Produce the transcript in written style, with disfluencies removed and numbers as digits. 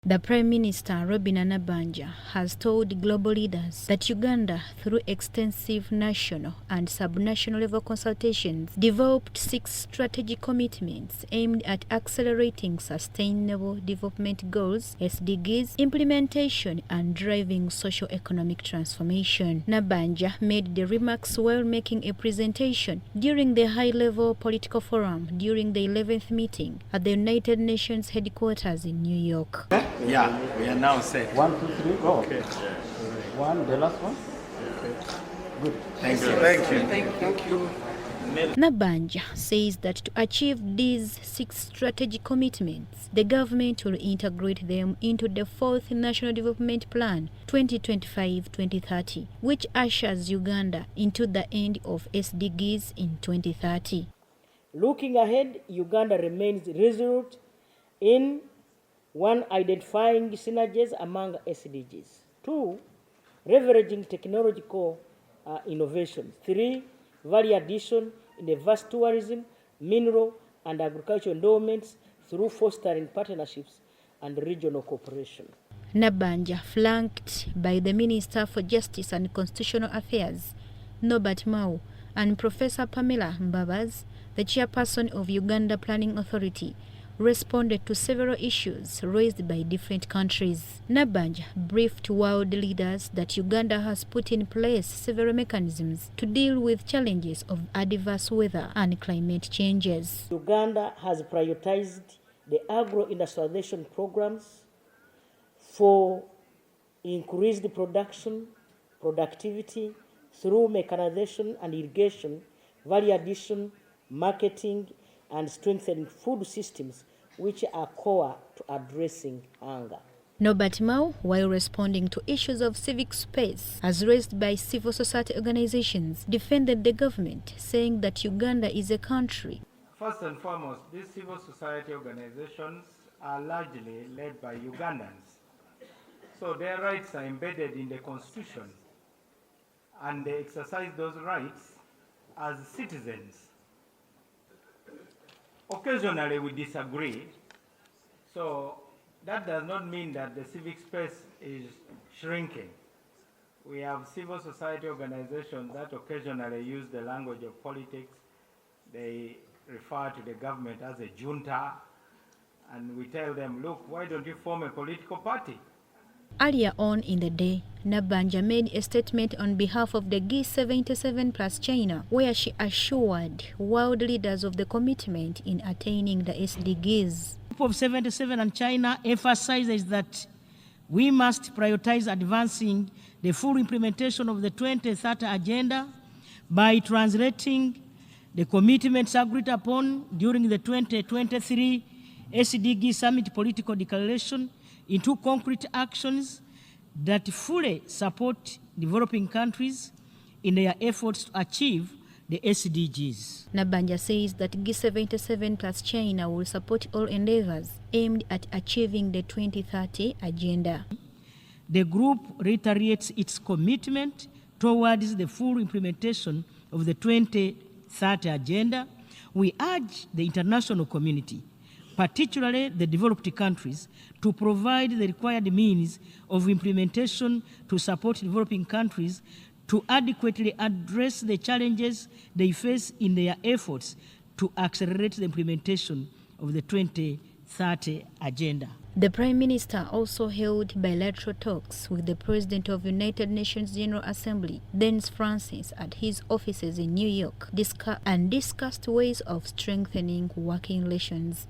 The Prime Minister Robina Nabbanja has told global leaders that Uganda, through extensive national and subnational level consultations, developed 6 strategic commitments aimed at accelerating Sustainable Development Goals SDGs implementation and driving socio-economic transformation. Nabbanja made the remarks while making a presentation during the high-level political forum during the 11th meeting at the United Nations headquarters in New York. Yeah, we are now set. 1, 2, 3, go. Okay. One, the last one. Good. Thank you. Thank you. Nabbanja says that to achieve these 6 strategic commitments, the government will integrate them into the 4th National Development Plan 2025-2030, which ushers Uganda into the end of SDGs in 2030. Looking ahead, Uganda remains resolute in 1. Identifying synergies among SDGs. 2. Leveraging technological innovations. 3. Value addition in the vast tourism, mineral and agricultural endowments through fostering partnerships and regional cooperation. Nabbanja, flanked by the Minister for Justice and Constitutional Affairs, Norbert Mao, and Professor Pamela Mbabazi, the chairperson of Uganda Planning Authority, responded to several issues raised by different countries. Nabbanja briefed world leaders that Uganda has put in place several mechanisms to deal with challenges of adverse weather and climate changes. Uganda has prioritized the agro-industrialization programs for increased production, productivity through mechanization and irrigation, value addition, marketing, and strengthening food systems, which are core to addressing hunger. Norbert Mao, while responding to issues of civic space as raised by civil society organizations, defended the government, saying that Uganda is a country. First and foremost, these civil society organizations are largely led by Ugandans. So their rights are embedded in the Constitution, and they exercise those rights as citizens. Occasionally we disagree, so that does not mean that the civic space is shrinking. We have civil society organizations that occasionally use the language of politics. They refer to the government as a junta, and we tell them, look, why don't you form a political party? Earlier on in the day, Nabbanja made a statement on behalf of the G77 plus China, where she assured world leaders of the commitment in attaining the SDGs. The group of 77 and China emphasizes that we must prioritize advancing the full implementation of the 2030 agenda by translating the commitments agreed upon during the 2023 SDG Summit Political Declaration into concrete actions that fully support developing countries in their efforts to achieve the SDGs. Nabbanja says that G77 plus China will support all endeavors aimed at achieving the 2030 agenda. The group reiterates its commitment towards the full implementation of the 2030 agenda. We urge the international community, particularly the developed countries, to provide the required means of implementation to support developing countries to adequately address the challenges they face in their efforts to accelerate the implementation of the 2030 agenda. The Prime Minister also held bilateral talks with the President of United Nations General Assembly, Dennis Francis, at his offices in New York, and discussed ways of strengthening working relations.